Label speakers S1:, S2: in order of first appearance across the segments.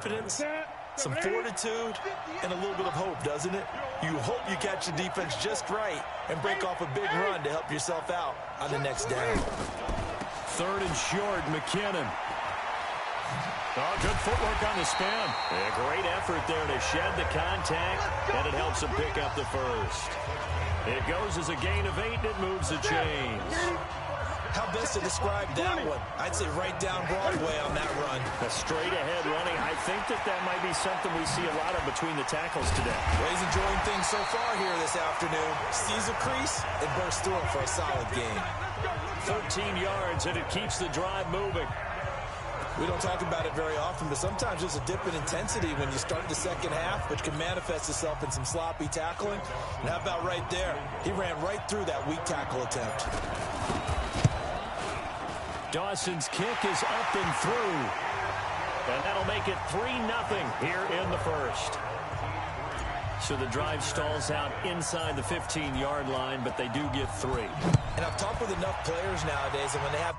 S1: confidence, some fortitude, and a little bit of hope, doesn't it? You hope you catch the defense just right and break off a big run to help yourself out on the next down.
S2: 3rd and short, McKinnon. Oh, good footwork on the spin. A great effort there to shed the contact, and it helps him pick up the first. It goes as a gain of 8, and it moves the chains.
S1: How best to describe that one? I'd say right down Broadway on that run.
S2: A straight-ahead running. I think that might be something we see a lot of between the tackles today.
S1: Well, he's enjoying things so far here this afternoon. Sees a crease and bursts through it for a solid gain.
S2: 13 yards, and it keeps the drive moving.
S1: We don't talk about it very often, but sometimes there's a dip in intensity when you start the second half, which can manifest itself in some sloppy tackling. And how about right there? He ran right through that weak tackle attempt.
S2: Dawson's kick is up and through. And that'll make it 3-0 here in the first. So the drive stalls out inside the 15-yard line, but they do get 3.
S1: And I've talked with enough players nowadays, and when they have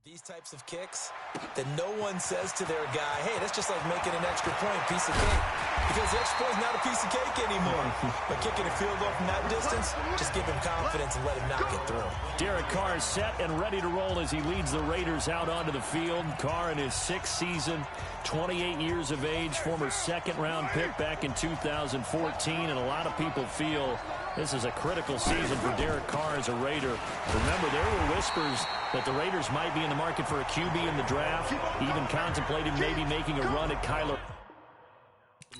S1: these types of kicks, then no one says to their guy, hey, that's just like making an extra point, piece of cake. Because the extra point is not a piece of cake anymore. But kicking a field goal from that distance, just give him confidence and let him knock it through.
S2: Derek Carr is set and ready to roll as he leads the Raiders out onto the field. Carr in his 6th season, 28 years of age, former 2nd-round pick back in 2014. And a lot of people feel this is a critical season for Derek Carr as a Raider. Remember, there were whispers that the Raiders might be in the market for a QB in the draft, even contemplated maybe making a run at Kyler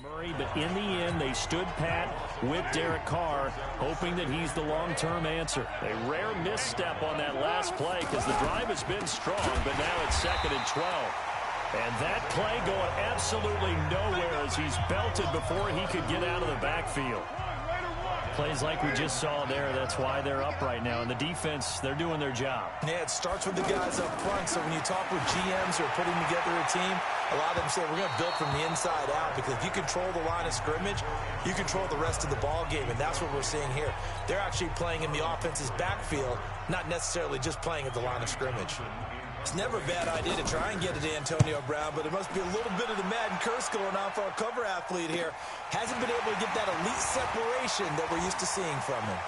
S2: Murray, but in the end, they stood pat with Derek Carr, hoping that he's the long-term answer. A rare misstep on that last play because the drive has been strong, but now it's 2nd and 12. And that play going absolutely nowhere as he's belted before he could get out of the backfield. Plays like we just saw there, that's why they're up right now. And the defense, they're doing their job.
S1: Yeah, it starts with the guys up front. So when you talk with GMs who are putting together a team, a lot of them say we're going to build from the inside out, because if you control the line of scrimmage, you control the rest of the ball game, and that's what we're seeing here. They're actually playing in the offense's backfield, not necessarily just playing at the line of scrimmage. It's never a bad idea to try and get it to Antonio Brown, but there must be a little bit of the Madden curse going on for our cover athlete here. Hasn't been able to get that elite separation that we're used to seeing from him.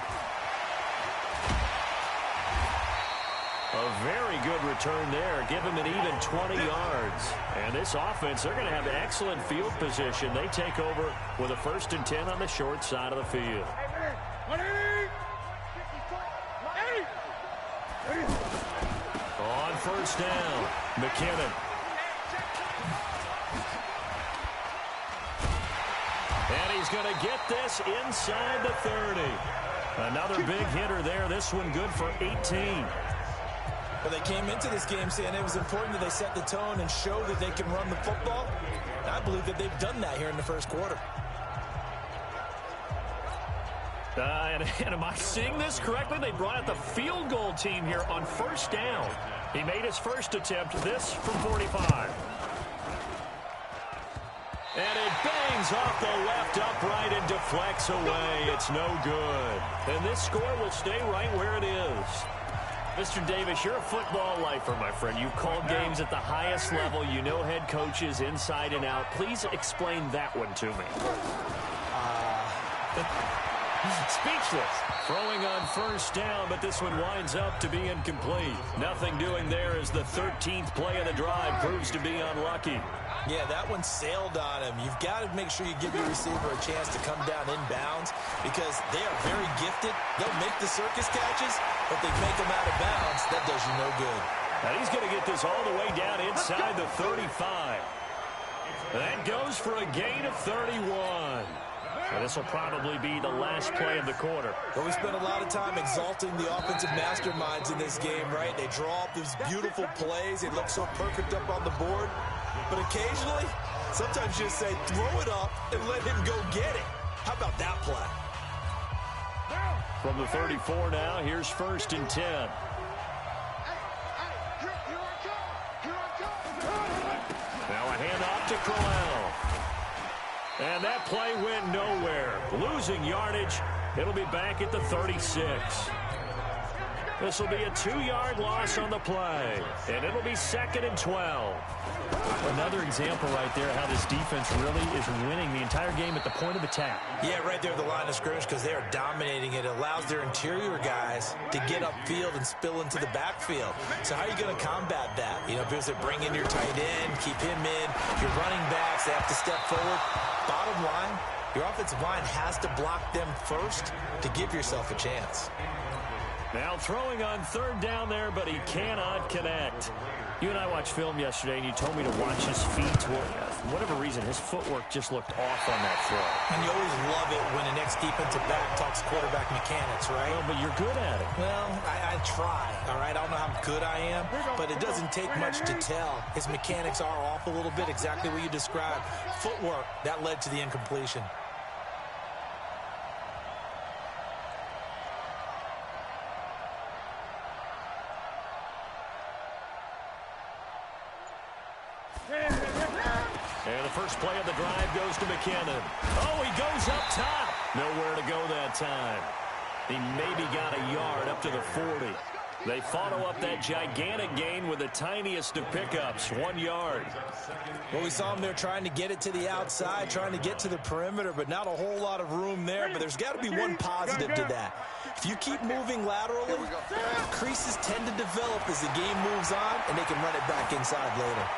S2: A very good return there. Give him an even 20 yards. And this offense, they're going to have excellent field position. They take over with a 1st and 10 on the short side of the field. On 1st down, McKinnon. And he's going to get this inside the 30. Another big hitter there. This one good for 18.
S1: Well, they came into this game saying it was important that they set the tone and show that they can run the football. And I believe that they've done that here in the first quarter.
S2: And am I seeing this correctly? They brought out the field goal team here on 1st down. He made his first attempt, this from 45. And it bangs off the left upright and deflects away. It's no good. And this score will stay right where it is. Mr. Davis, you're a football lifer, my friend. You've called games at the highest level. You know head coaches inside and out. Please explain that one to me. Speechless. Throwing on 1st down, but this one winds up to be incomplete. Nothing doing there as the 13th play of the drive proves to be unlucky.
S1: Yeah, that one sailed on him. You've got to make sure you give your receiver a chance to come down inbounds, because they are very gifted. They'll make the circus catches, but they make them out of bounds. That does you no good.
S2: And he's going to get this all the way down inside the 35. That goes for a gain of 31. And this will probably be the last play of the quarter.
S1: Well, we spent a lot of time exalting the offensive masterminds in this game, right? They draw up these beautiful plays. They look so perfect up on the board. But occasionally, sometimes you just say, throw it up and let him go get it. How about that play?
S2: From the 34 now, here's 1st and 10. Now a handoff to Crowell. And that play went nowhere. Losing yardage. It'll be back at the 36. This will be a 2-yard loss on the play. And it'll be 2nd and 12. Another example right there how this defense really is winning the entire game at the point of attack.
S1: Yeah, right there at the line of scrimmage because they are dominating it. It allows their interior guys to get upfield and spill into the backfield. So how are you going to combat that? You know, because they bring in your tight end, keep him in. Your running backs, they have to step forward. Bottom line, your offensive line has to block them first to give yourself a chance.
S2: Now throwing on 3rd down there, but he cannot connect. You and I watched film yesterday, and you told me to watch his feet. For whatever reason, his footwork just looked off on that throw.
S1: And you always love it when an ex-defensive back talks quarterback mechanics, right?
S2: Well, but you're good at it.
S1: Well, I try, all right? I don't know how good I am, but it doesn't take much to tell. His mechanics are off a little bit, exactly what you described. Footwork, that led to the incompletion.
S2: And the first play of the drive goes to McKinnon. Oh, he goes up top. Nowhere to go that time. He maybe got a yard up to the 40. They follow up that gigantic gain with the tiniest of pickups, 1 yard.
S1: Well, we saw him there trying to get it to the outside, trying to get to the perimeter, but not a whole lot of room there. But there's got to be one positive to that. If you keep moving laterally, creases tend to develop as the game moves on, and they can run it back inside later.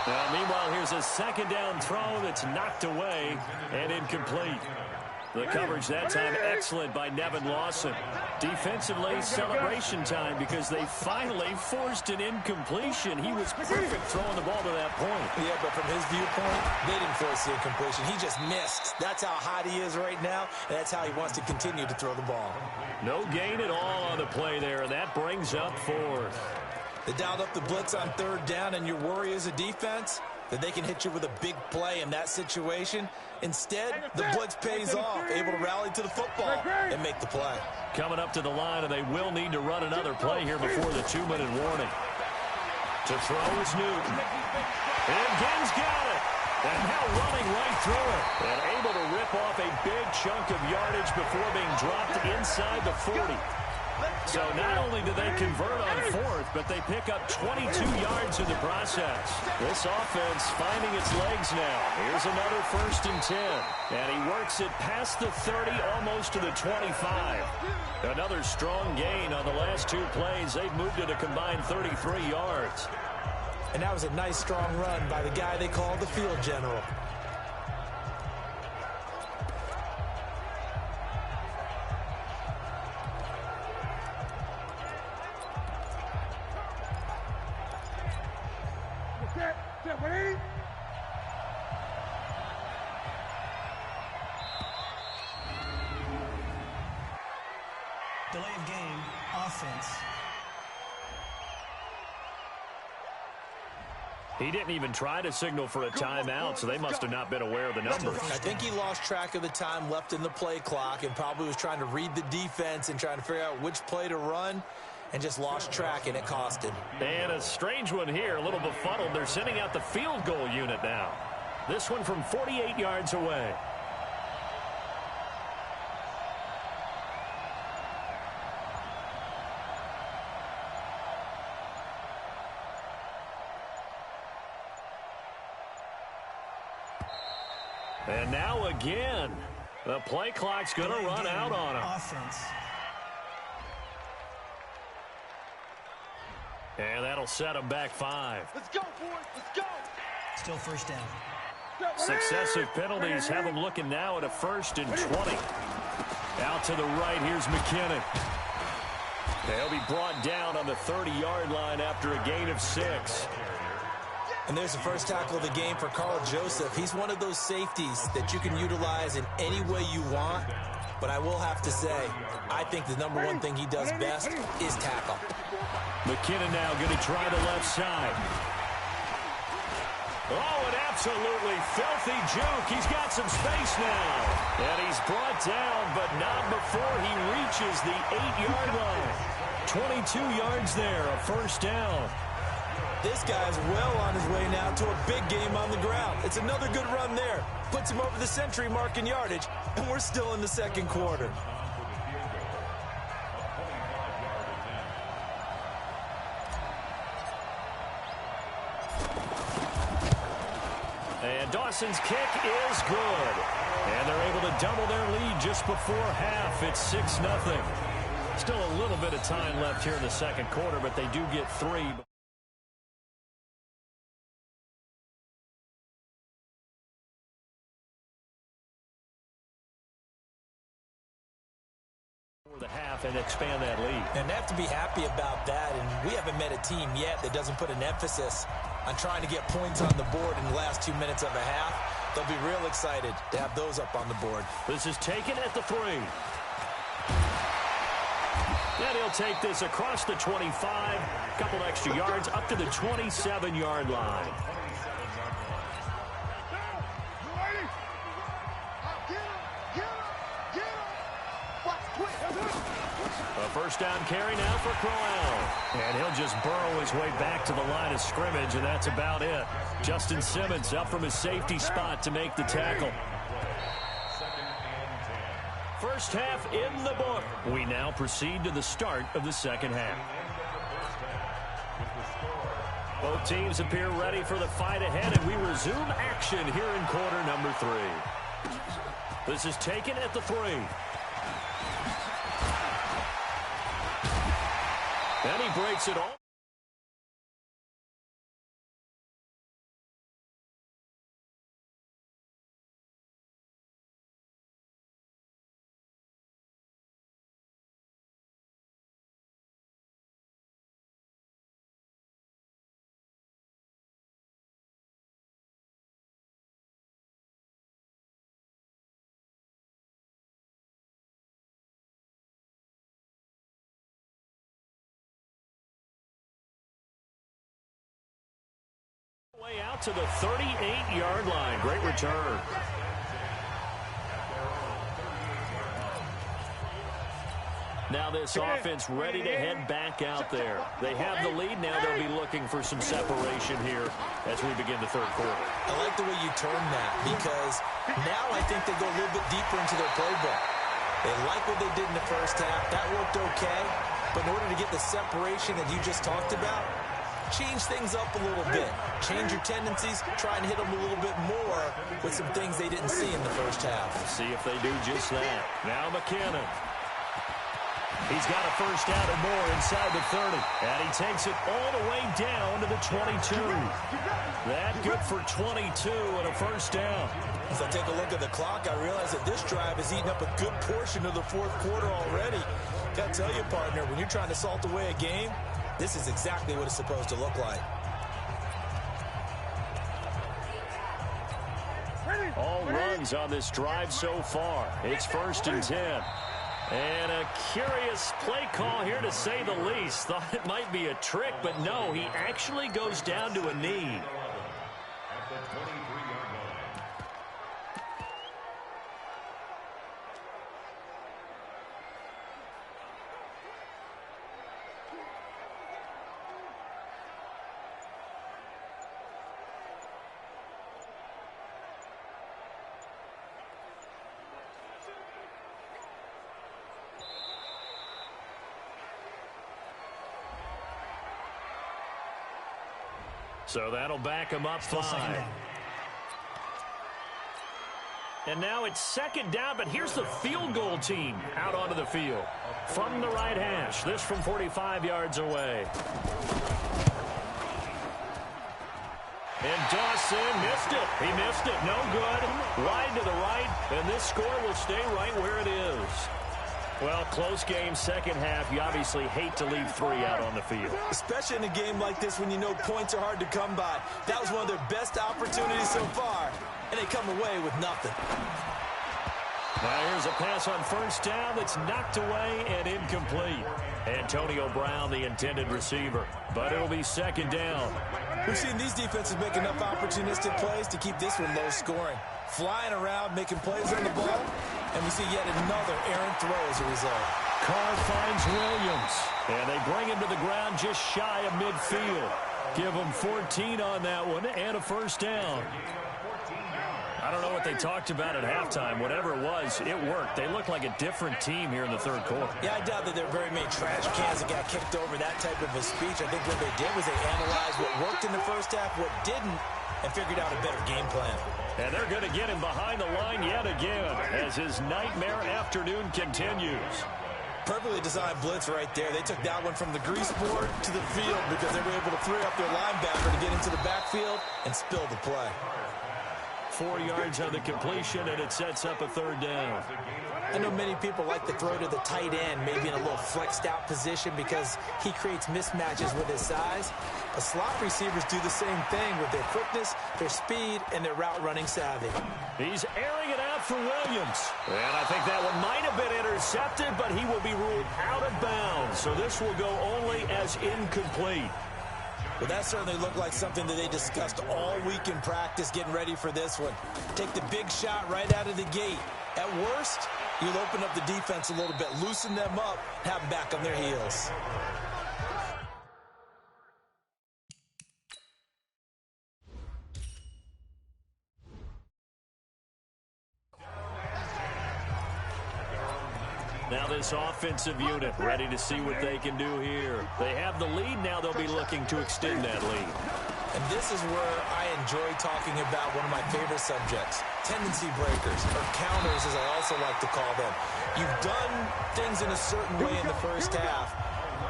S2: Now, meanwhile, here's a 2nd down throw that's knocked away and incomplete. The coverage that time excellent by Nevin Lawson. Defensively, celebration time because they finally forced an incompletion. He was perfect throwing the ball to that point.
S1: Yeah, but from his viewpoint, they didn't force the incompletion. He just missed. That's how hot he is right now, and that's how he wants to continue to throw the ball.
S2: No gain at all on the play there, and that brings up 4th.
S1: They dialed up the blitz on 3rd down, and your worry as a defense that they can hit you with a big play in that situation. Instead, the blitz pays off, able to rally to the football and make the play.
S2: Coming up to the line, and they will need to run another play here before the 2-minute warning. To throw is Newton. And Ginn's got it. And now running right through it. And able to rip off a big chunk of yardage before being dropped inside the 40. So not only do they convert on 4th, but they pick up 22 yards in the process. This offense finding its legs now. Here's another 1st and 10. And he works it past the 30, almost to the 25. Another strong gain on the last 2 plays. They've moved it a combined 33 yards.
S1: And that was a nice, strong run by the guy they call the field general.
S3: Delay of game, offense.
S2: He didn't even try to signal for a timeout, so they must have not been aware of the numbers.
S1: I think he lost track of the time left in the play clock and probably was trying to read the defense and trying to figure out which play to run and just lost track, and it cost him.
S2: And a strange one here, a little befuddled. They're sending out the field goal unit now. This one from 48 yards away. And now again, the play clock's going to run out on him.
S3: Offense.
S2: And that'll set him back 5.
S4: Let's go, boys. Let's go.
S3: Still 1st down.
S2: Successive penalties have him looking now at a 1st and 20. Out to the right, here's McKinnon. They'll be brought down on the 30-yard line after a gain of 6.
S1: And there's the first tackle of the game for Carl Joseph. He's one of those safeties that you can utilize in any way you want. But I will have to say, I think the #1 thing he does best is tackle.
S2: McKinnon now going to try the left side. Oh, an absolutely filthy juke. He's got some space now. And he's brought down, but not before he reaches the 8-yard line. 22 yards there, a 1st down.
S1: this guy's well on his way now to a big game on the ground. It's another good run there. Puts him over the century mark in yardage, and we're still in the second quarter.
S2: And Dawson's kick is good. And they're able to double their lead just before half. It's 6-0. Still a little bit of time left here in the second quarter, but they do get 3. For the half and expand that lead.
S1: And they have to be happy about that, and we haven't met a team yet that doesn't put an emphasis on trying to get points on the board in the last 2 minutes of a half. They'll be real excited to have those up on the board.
S2: This is taken at the 3. And he'll take this across the 25. Couple extra yards up to the 27-yard line. A first down carry now for Crowell. And he'll just burrow his way back to the line of scrimmage, and that's about it. Justin Simmons up from his safety spot to make the tackle. First half in the book. We now proceed to the start of the second half. Both teams appear ready for the fight ahead, and we resume action here in quarter number 3. This is taken at the 3. And he breaks it all. Way out to the 38-yard line. Great return. Now this offense ready to head back out there. They have the lead. Now they'll be looking for some separation here as we begin the third quarter.
S1: I like the way you turn that, because now I think they go a little bit deeper into their playbook. They like what they did in the first half. That worked okay. But in order to get the separation that you just talked about, change things up a little bit. Change your tendencies. Try and hit them a little bit more with some things they didn't see in the first half.
S2: See if they do just that. Now McKinnon. He's got a first down and more inside the 30. And he takes it all the way down to the 22. That good for 22 and a first down.
S1: As I take a look at the clock, I realize that this drive has eaten up a good portion of the fourth quarter already. Got to tell you, partner, when you're trying to salt away a game, this is exactly what it's supposed to look like.
S2: All runs on this drive so far. It's 1st and 10. And a curious play call here, to say the least. Thought it might be a trick, but no, he actually goes down to a knee. So that'll back him up 5. And now it's 2nd down, but here's the field goal team out onto the field. From the right hash, this from 45 yards away. And Dawson missed it. He missed it. No good. Wide to the right, and this score will stay right where it is. Well, close game, second half. You obviously hate to leave 3 out on the field.
S1: Especially in a game like this when you know points are hard to come by. That was one of their best opportunities so far, and they come away with nothing.
S2: Now here's a pass on first down that's knocked away and incomplete. Antonio Brown, the intended receiver, but it'll be 2nd down.
S1: We've seen these defenses make enough opportunistic plays to keep this one low scoring. Flying around, making plays on the ball, and we see yet another errant throw as a result.
S2: Carr finds Williams, and they bring him to the ground just shy of midfield. Give them 14 on that one and a first down. I don't know what they talked about at halftime. Whatever it was, it worked. They look like a different team here in the third quarter.
S1: Yeah, I doubt that there are very many trash cans that got kicked over, that type of a speech. I think what they did was they analyzed what worked in the first half, what didn't, and figured out a better game plan.
S2: And they're going to get him behind the line yet again as his nightmare afternoon continues.
S1: Perfectly designed blitz right there. They took that one from the grease board to the field because they were able to free up their linebacker to get into the backfield and spill the play.
S2: 4 yards on the completion, and it sets up a third down.
S1: I know many people like to throw to the tight end, maybe in a little flexed out position because he creates mismatches with his size. But slot receivers do the same thing with their quickness, their speed, and their route running savvy.
S2: He's airing it out for Williams. And I think that one might have been intercepted, but he will be ruled out of bounds. So this will go only as incomplete.
S1: Well, that certainly looked like something that they discussed all week in practice getting ready for this one. Take the big shot right out of the gate. At worst, you'll open up the defense a little bit, loosen them up, have them back on their heels.
S2: Now this offensive unit ready to see what they can do here. They have the lead. Now they'll be looking to extend that lead.
S1: And this is where I enjoy talking about one of my favorite subjects, tendency breakers, or counters as I also like to call them. You've done things in a certain way in the first half,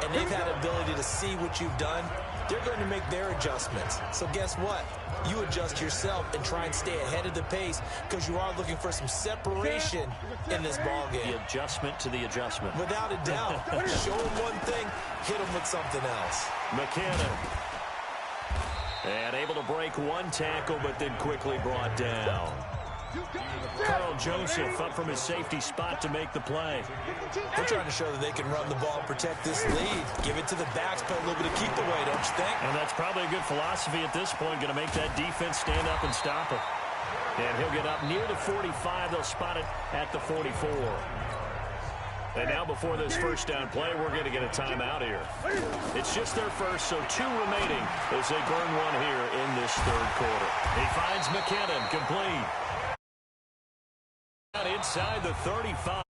S1: and they've had an ability to see what you've done. They're going to make their adjustments. So guess what? You adjust yourself and try and stay ahead of the pace because you are looking for some separation in this ball game.
S2: The adjustment to the adjustment.
S1: Without a doubt. Show them one thing, hit them with something else.
S2: McKinnon. And able to break one tackle, but then quickly brought down. Carl Joseph up from his safety spot to make the play.
S1: They're trying to show that they can run the ball, protect this lead. Give it to the backs, play a little bit of keep away, don't you think?
S2: And that's probably a good philosophy at this point, going to make that defense stand up and stop it. And he'll get up near the 45. They'll spot it at the 44. And now before this first down play, we're going to get a timeout here. It's just their first, so 2 remaining as they burn one here in this third quarter. He finds McKinnon complete. Inside the 35.